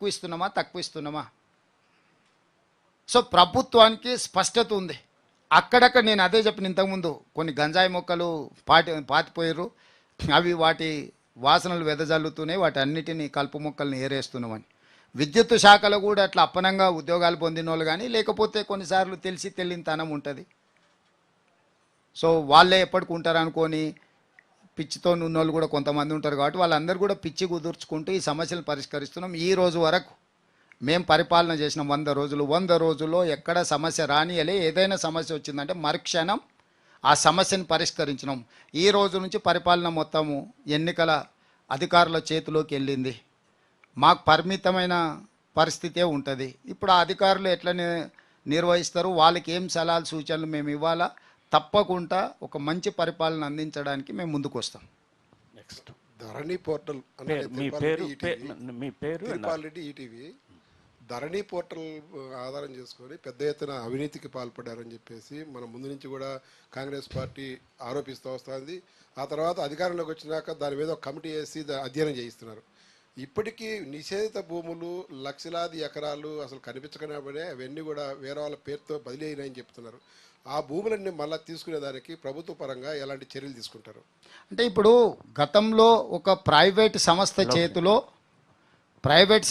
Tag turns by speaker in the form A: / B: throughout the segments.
A: ఎక్కువ ఇస్తున్నామా తక్కువ ఇస్తున్నామా? సో ప్రభుత్వానికి స్పష్టత ఉంది. అక్కడక్కడ నేను అదే చెప్పిన ఇంతకుముందు, కొన్ని గంజాయి మొక్కలు పాతిపోయారు, అవి వాటి వాసనలు వెదజల్లుతూనే వాటి అన్నిటినీ కలుపు మొక్కల్ని ఏరేస్తున్నామని. విద్యుత్ శాఖలో కూడా అట్లా అప్పనంగా ఉద్యోగాలు పొందిన వాళ్ళు కానీ, లేకపోతే కొన్నిసార్లు తెలిసి తెలియని తనం ఉంటుంది. సో వాళ్ళే ఎప్పటికి ఉంటారు అనుకొని పిచ్చితో ఉన్నోళ్ళు కూడా కొంతమంది ఉంటారు. కాబట్టి వాళ్ళందరూ కూడా పిచ్చి కుదుర్చుకుంటూ ఈ సమస్యలు పరిష్కరిస్తున్నాం. ఈ రోజు వరకు మేము పరిపాలన చేసిన 100 రోజుల్లో ఎక్కడ సమస్య రానియలే. ఏదైనా సమస్య వచ్చిందంటే మరుక్షణం ఆ సమస్యను పరిష్కరించినాం. ఈ రోజు నుంచి పరిపాలన మొత్తము ఎన్నికల అధికారుల చేతిలోకి వెళ్ళింది. మాకు పరిమితమైన పరిస్థితే ఉంటుంది. ఇప్పుడు ఆ అధికారులు ఎట్లా నిర్వహిస్తారు, వాళ్ళకి ఏం సలహాలు సూచనలు మేము ఇవ్వాలా, తప్పకుండా ఒక మంచి పరిపాలన అందించడానికి మేము ముందుకు వస్తాం.
B: నెక్స్ట్
C: ధరణి పోర్టల్
B: మీ పేరు
C: తిరుపాలరెడ్డి ఈటీవీ ధరణి పోర్టల్ ఆధారం చేసుకొని పెద్ద ఎత్తున అవినీతికి పాల్పడ్డారని చెప్పేసి మన ముందు నుంచి కూడా కాంగ్రెస్ పార్టీ ఆరోపిస్తూ వస్తుంది. ఆ తర్వాత అధికారంలోకి వచ్చినాక దాని మీద ఒక కమిటీ వేసి అధ్యయనం చేయిస్తున్నారు. ఇప్పటికీ నిషేధిత భూములు లక్షలాది ఎకరాలు అసలు కనిపించకనే అవన్నీ కూడా వేరే వాళ్ళ పేరుతో బదిలీ అయినాయని చెప్తున్నారు. ఆ భూములన్నీ మళ్ళీ తీసుకునేదానికి ప్రభుత్వ పరంగా ఎలాంటి చర్యలు తీసుకుంటారు?
A: అంటే ఇప్పుడు గతంలో ఒక ప్రైవేట్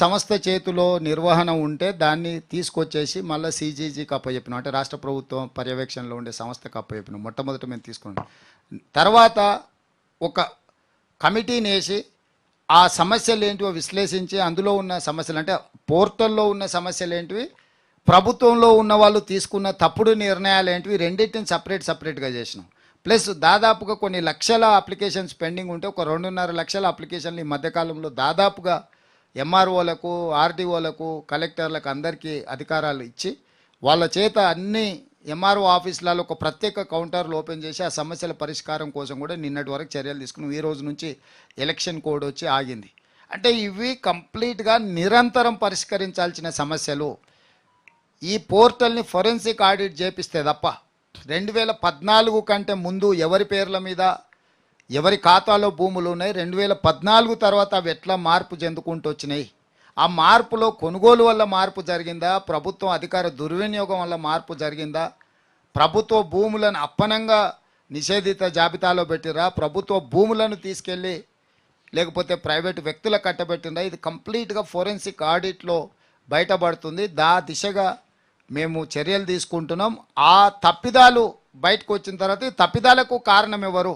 A: సంస్థ చేతిలో నిర్వహణ ఉంటే దాన్ని తీసుకొచ్చేసి మళ్ళీ సీజీజీకి అప్పచెప్పినాం. అంటే రాష్ట్ర ప్రభుత్వం పర్యవేక్షణలో ఉండే సంస్థకు అప్పచెప్పినాం. మొట్టమొదట మేము తీసుకున్నాం. తర్వాత ఒక కమిటీని వేసి ఆ సమస్యలు ఏంటివో విశ్లేషించి అందులో ఉన్న సమస్యలు, అంటే పోర్టల్లో ఉన్న సమస్యలు ఏంటివి, ప్రభుత్వంలో ఉన్న వాళ్ళు తీసుకున్న తప్పుడు నిర్ణయాలు ఏంటివి, రెండింటిని సపరేట్గా చేసినాం. ప్లస్ దాదాపుగా కొన్ని లక్షల అప్లికేషన్స్ పెండింగ్ ఉంటే ఒక 2.5 లక్షల అప్లికేషన్లు ఈ మధ్యకాలంలో దాదాపుగా ఎంఆర్ఓలకు, ఆర్డీఓలకు, కలెక్టర్లకు అందరికీ అధికారాలు ఇచ్చి వాళ్ళ చేత అన్ని ఎంఆర్ఓ ఆఫీసులలో ఒక ప్రత్యేక కౌంటర్లు ఓపెన్ చేసి ఆ సమస్యల పరిష్కారం కోసం కూడా నిన్నటి వరకు చర్యలు తీసుకున్నాం. ఈ రోజు నుంచి ఎలక్షన్ కోడ్ వచ్చి ఆగింది. అంటే ఇవి కంప్లీట్గా నిరంతరం పరిష్కరించాల్సిన సమస్యలు. ఈ పోర్టల్ని ఫోరెన్సిక్ ఆడిట్ చేపిస్తే తప్ప 2014 కంటే ముందు ఎవరి పేర్ల మీద ఎవరి ఖాతాలో భూములు ఉన్నాయి, 2014 తర్వాత అవి ఎట్లా మార్పు చెందుకుంటూ వచ్చినాయి, ఆ మార్పులో కొనుగోలు వల్ల మార్పు జరిగిందా, ప్రభుత్వం అధికార దుర్వినియోగం వల్ల మార్పు జరిగిందా, ప్రభుత్వ భూములను అప్పనంగా నిషేధిత జాబితాలో పెట్టిరా, ప్రభుత్వ భూములను తీసుకెళ్ళి లేకపోతే ప్రైవేటు వ్యక్తులకు కట్టబెట్టిందా, ఇది కంప్లీట్గా ఫోరెన్సిక్ ఆడిట్లో బయటపడుతుంది. దిశగా మేము చర్యలు తీసుకుంటున్నాం. ఆ తప్పిదాలు బయటకు వచ్చిన తర్వాత ఈ తప్పిదాలకు కారణం ఎవరు,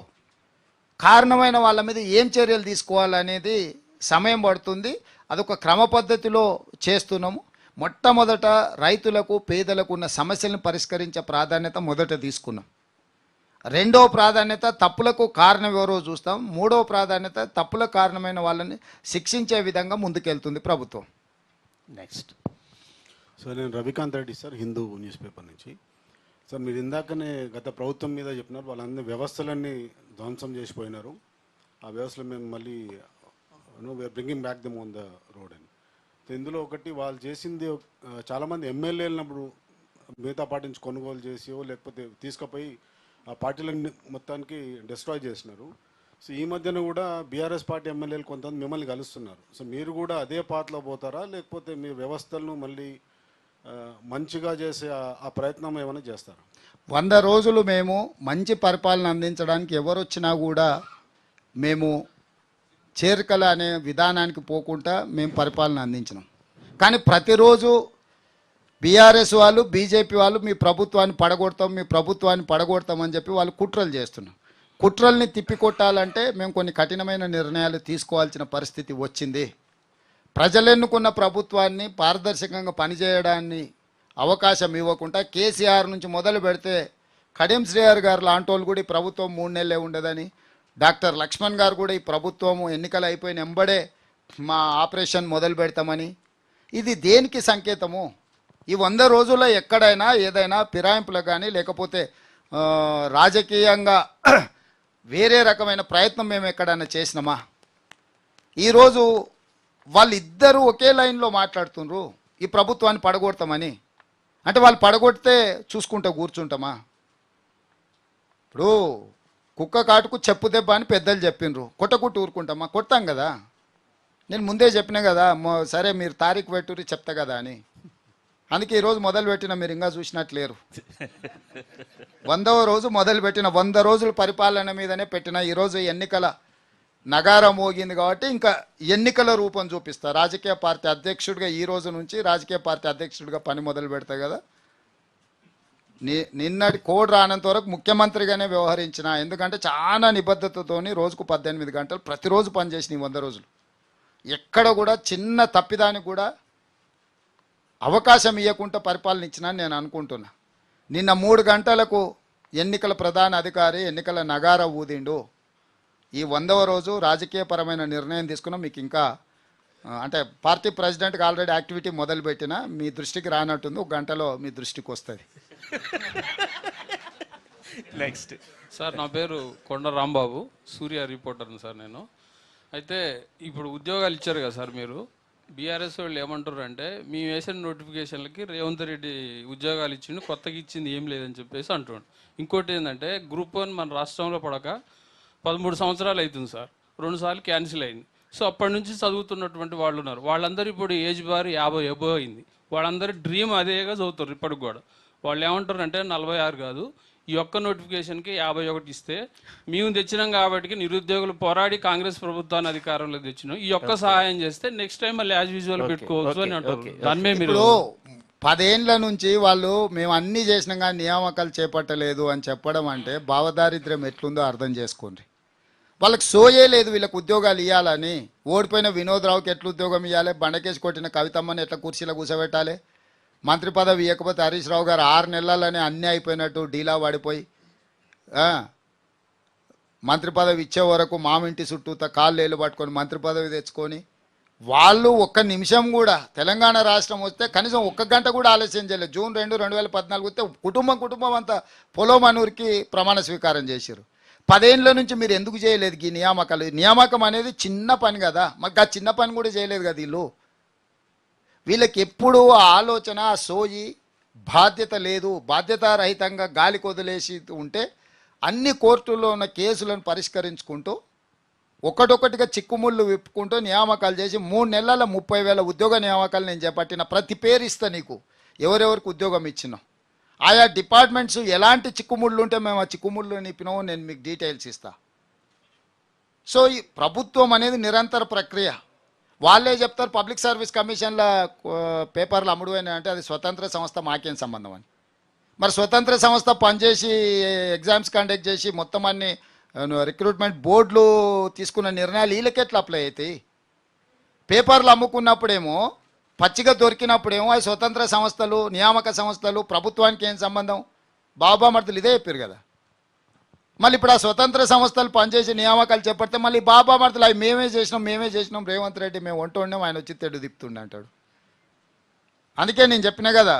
A: కారణమైన వాళ్ళ మీద ఏం చర్యలు తీసుకోవాలనేది సమయం పడుతుంది. అదొక క్రమ పద్ధతిలో చేస్తున్నాము. మొట్టమొదట రైతులకు, పేదలకు ఉన్న సమస్యలను పరిష్కరించే ప్రాధాన్యత మొదట తీసుకున్నాం. రెండవ ప్రాధాన్యత తప్పులకు కారణం ఎవరో చూస్తాం. మూడవ ప్రాధాన్యత తప్పులకు కారణమైన వాళ్ళని శిక్షించే విధంగా ముందుకెళ్తుంది ప్రభుత్వం.
B: నెక్స్ట్
D: సార్, నేను Ravikanth Reddy sir, Hindu news paper నుంచి. సార్, మీరు ఇందాకనే గత ప్రభుత్వం మీద చెప్పినారు, వాళ్ళందరి వ్యవస్థలన్నీ ధ్వంసం చేసిపోయినారు, ఆ వ్యవస్థలు మేము మళ్ళీ we are bringing back them on the road అని. ఇందులో ఒకటి వాళ్ళు చేసింది, చాలామంది ఎమ్మెల్యేలు వెళ్ళినప్పుడు మిగతా పార్టీ నుంచి కొనుగోలు చేసియో లేకపోతే తీసుకుపోయి ఆ పార్టీలను మొత్తానికి డిస్ట్రాయ్ చేసినారు. సో ఈ మధ్యన కూడా బీఆర్ఎస్ పార్టీ ఎమ్మెల్యేలు కొంతమంది మిమ్మల్ని కలుస్తున్నారు. సో మీరు కూడా అదే పాత్రలో పోతారా, లేకపోతే మీ వ్యవస్థలను మళ్ళీ మంచిగా చేసే ఆ ప్రయత్నం ఏమైనా చేస్తారా?
A: 100 రోజులు మేము మంచి పరిపాలన అందించడానికి ఎవరు వచ్చినా కూడా మేము చేరికల అనే విధానానికి పోకుండా మేము పరిపాలన అందించినాం. కానీ ప్రతిరోజు బీఆర్ఎస్ వాళ్ళు, బీజేపీ వాళ్ళు మీ ప్రభుత్వాన్ని పడగొడతామని చెప్పి వాళ్ళు కుట్రలు చేస్తున్నారు. కుట్రల్ని తిప్పికొట్టాలంటే మేము కొన్ని కఠినమైన నిర్ణయాలు తీసుకోవాల్సిన పరిస్థితి వచ్చింది. ప్రజలెన్నుకున్న ప్రభుత్వాన్ని పారదర్శకంగా పనిచేయడాన్ని అవకాశం ఇవ్వకుండా కేసీఆర్ నుంచి మొదలు పెడితే కడియం శ్రీహరి గారు లాంటి వాళ్ళు కూడా ఈ ప్రభుత్వం 3 నెలలే ఉండదని, డాక్టర్ లక్ష్మణ్ గారు కూడా ఈ ప్రభుత్వము ఎన్నికలు అయిపోయిన ఎంబడే మా ఆపరేషన్ మొదలు పెడతామని, ఇది దేనికి సంకేతము? ఈ 100 రోజుల్లో ఎక్కడైనా ఏదైనా ఫిరాయింపులకు కానీ లేకపోతే రాజకీయంగా వేరే రకమైన ప్రయత్నం మేము ఎక్కడైనా చేసినామా? ఈరోజు వాళ్ళిద్దరూ ఒకే లైన్లో మాట్లాడుతున్నారు ఈ ప్రభుత్వాన్ని పడగొడతామని. అంటే వాళ్ళు పడగొడితే చూసుకుంటూ కూర్చుంటామా? ఇప్పుడు కుక్క కాటుకు చెప్పు దెబ్బ అని పెద్దలు చెప్పిండ్రు, కొట్టకుట్టు ఊరుకుంటామా? కొడతాం కదా. నేను ముందే చెప్పినా కదా సరే మీరు తారీఖు పెట్టుర్రి చెప్తా కదా అని. అందుకే ఈరోజు మొదలు పెట్టిన, మీరు ఇంకా చూసినట్లేరు. 100వ రోజు మొదలు పెట్టిన, 100 రోజుల పరిపాలన మీదనే పెట్టిన. ఈరోజు ఎన్నికల నగారం మోగింది కాబట్టి ఇంకా ఎన్నికల రూపం చూపిస్తా. రాజకీయ పార్టీ అధ్యక్షుడిగా ఈ రోజు నుంచి రాజకీయ పార్టీ అధ్యక్షుడిగా పని మొదలు పెడతా కదా. నిన్నటి కోడ్ రానంత వరకు ముఖ్యమంత్రిగానే వ్యవహరించిన. ఎందుకంటే చాలా నిబద్ధతతోని రోజుకు 18 గంటలు ప్రతిరోజు పనిచేసిన 100 రోజులు. ఎక్కడ కూడా చిన్న తప్పిదానికి కూడా అవకాశం ఇవ్వకుండా పరిపాలన ఇచ్చినా నేను అనుకుంటున్నా. నిన్న 3 గంటలకు ఎన్నికల ప్రధాన అధికారి ఎన్నికల నగార ఊదిండు. ఈ 100వ రోజు రాజకీయపరమైన నిర్ణయం తీసుకున్నాం. మీకు ఇంకా అంటే పార్టీ ప్రెసిడెంట్కి ఆల్రెడీ యాక్టివిటీ మొదలుపెట్టిన, మీ దృష్టికి రానట్టుంది, 1 గంటలో మీ దృష్టికి వస్తుంది.
B: నెక్స్ట్.
E: సార్ నా పేరు కొండ రాంబాబు, సూర్య రిపోర్టర్ని సార్ నేను. అయితే ఇప్పుడు ఉద్యోగాలు ఇచ్చారు కదా సార్ మీరు, బీఆర్ఎస్ వాళ్ళు ఏమంటారు అంటే మేము వేసిన నోటిఫికేషన్లకి రేవంత్ రెడ్డి ఉద్యోగాలు ఇచ్చిండు, కొత్తగా ఇచ్చింది ఏం లేదని చెప్పేసి అంటున్నాడు. ఇంకోటి ఏంటంటే గ్రూప్ 1 మన రాష్ట్రంలో పడక 13 సంవత్సరాలు అవుతుంది సార్, 2 సార్లు క్యాన్సిల్ అయింది. సో అప్పటి నుంచి చదువుతున్నటువంటి వాళ్ళు ఉన్నారు, వాళ్ళందరూ ఇప్పుడు ఏజ్ బార్ 50 ఎబో అయింది. వాళ్ళందరూ డ్రీమ్ అదేగా చదువుతారు ఇప్పటికి కూడా. వాళ్ళు ఏమంటారు అంటే 46 కాదు, ఈ ఒక్క నోటిఫికేషన్కి 51 ఇస్తే మేము తెచ్చినాం కాబట్టి నిరుద్యోగులు పోరాడి కాంగ్రెస్ ప్రభుత్వాన్ని అధికారంలో తెచ్చినాం, ఈ ఒక్క సహాయం చేస్తే నెక్స్ట్ టైం మళ్ళీ యాజ్ యూజువల్ పెట్టుకోవచ్చు అని అంటారు. దాని మీద మీరు
A: 10 ఏండ్ల నుంచి వాళ్ళు మేము అన్నీ చేసినాం కానీ నియామకాలు చేపట్టలేదు అని చెప్పడం అంటే భావదారిద్ర్యం ఎట్లుందో అర్థం చేసుకోండి. వాళ్ళకి సోయే లేదు వీళ్ళకి ఉద్యోగాలు ఇవ్వాలని. ఓడిపోయిన వినోద్ రావుకి ఎట్లా ఉద్యోగం ఇవ్వాలి, బండకేసి కొట్టిన కవితమ్మని ఎట్లా కుర్చీలో కూర్చోబెట్టాలి, మంత్రి పదవి ఇవ్వకపోతే హరీష్ రావు గారు 6 నెలలనే అన్నీ అయిపోయినట్టు డీలా పడిపోయి మంత్రి పదవి ఇచ్చే వరకు మామింటి చుట్టూ కాళ్ళు ఏళ్ళు పట్టుకొని మంత్రి పదవి తెచ్చుకొని వాళ్ళు 1 నిమిషం కూడా తెలంగాణ రాష్ట్రం వస్తే కనీసం 1 గంట కూడా ఆలస్యం చేయలేదు. జూన్ 2, 2014 వస్తే కుటుంబం అంతా పొలోమనూరికి ప్రమాణ స్వీకారం చేశారు. 10 ఏండ్ల నుంచి మీరు ఎందుకు చేయలేదు ఈ నియామకాలు? నియామకం అనేది చిన్న పని కదా, మాకు ఆ చిన్న పని కూడా చేయలేదు కదా. వీళ్ళకి ఎప్పుడూ ఆ ఆలోచన, ఆ సోయి, బాధ్యత లేదు. బాధ్యతారహితంగా గాలికి వదిలేసి ఉంటే అన్ని కోర్టుల్లో ఉన్న కేసులను పరిష్కరించుకుంటూ ఒకటొకటిగా చిక్కుముళ్ళు విప్పుకుంటూ నియామకాలు చేసి 3 నెలల 30,000 ఉద్యోగ నియామకాలు నేను చేపట్టిన. ప్రతి పేరు ఇస్తా నీకు, ఎవరెవరికి ఉద్యోగం ఇచ్చినాం, ఆయా డిపార్ట్మెంట్స్ ఎలాంటి చిక్కుముళ్ళు ఉంటే మేము ఆ చిక్కుముళ్ళు నిప్పినామో నేను మీకు డీటెయిల్స్ ఇస్తా. సో ఈ ప్రభుత్వం అనేది నిరంతర ప్రక్రియ. వాళ్ళే చెప్తారు పబ్లిక్ సర్వీస్ కమిషన్ల పేపర్లు అమ్ముడుపోయినా అంటే అది స్వతంత్ర సంస్థ, మాకేం సంబంధం అని. మరి స్వతంత్ర సంస్థ పనిచేసి ఎగ్జామ్స్ కండక్ట్ చేసి మొత్తం అన్ని రిక్రూట్మెంట్ బోర్డులు తీసుకున్న నిర్ణయాలు వీళ్ళకి ఎట్లా అప్లై అవుతాయి? పేపర్లు అమ్ముకున్నప్పుడేమో, పచ్చిగా దొరికినప్పుడేమో అవి స్వతంత్ర సంస్థలు, నియామక సంస్థలు, ప్రభుత్వానికి ఏం సంబంధం? బాబామర్దులు ఇదే చెప్పారు కదా. మళ్ళీ ఇప్పుడు ఆ స్వతంత్ర సంస్థలు పనిచేసి నియామకాలు చేపడితే మళ్ళీ బాబామర్దులు అవి మేమే చేసినాం రేవంత్ రెడ్డి మేము వండున్నాం, ఆయన వచ్చి తెడు దిప్పుతుండే అంటాడు. అందుకే నేను చెప్పినా కదా,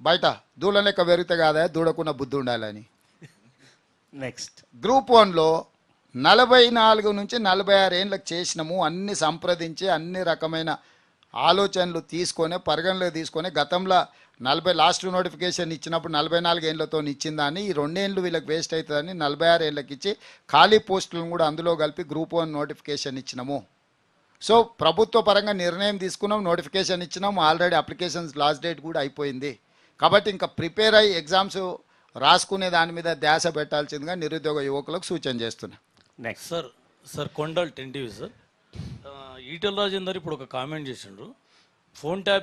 A: బయట దూల లెక్క పెరిగితే కాదా దూడకున్న బుద్ధి ఉండాలని.
B: నెక్స్ట్.
A: గ్రూప్ 1లో 44 నుంచి 46 ఏండ్లకు చేసినాము. అన్ని సంప్రదించి అన్ని రకమైన ఆలోచనలు తీసుకొని పరిగణలోకి తీసుకొని గతంలో 40 లాస్ట్ నోటిఫికేషన్ ఇచ్చినప్పుడు 44 ఏండ్లతో ఇచ్చిన దాన్ని ఈ 2 ఏండ్లు వీళ్ళకి వేస్ట్ అవుతుందని 46 ఏళ్ళకి ఇచ్చి ఖాళీ పోస్టులను కూడా అందులో కలిపి గ్రూప్ 1 నోటిఫికేషన్ ఇచ్చినాము. సో ప్రభుత్వ పరంగా నిర్ణయం తీసుకున్నాం, నోటిఫికేషన్ ఇచ్చినాం, ఆల్రెడీ అప్లికేషన్స్ లాస్ట్ డేట్ కూడా అయిపోయింది. కాబట్టి ఇంకా ప్రిపేర్ అయ్యి ఎగ్జామ్స్ రాసుకునే దాని మీద ధ్యాస పెట్టాల్సిందిగా నిరుద్యోగ యువకులకు సూచన చేస్తున్నా.
B: Next.
F: Sir Kondal 10 TV sir. Etela Rajender ఇప్పుడు ఒక కామెంట్ చేసిండ్రు, ఫోన్ ట్యాపింగ్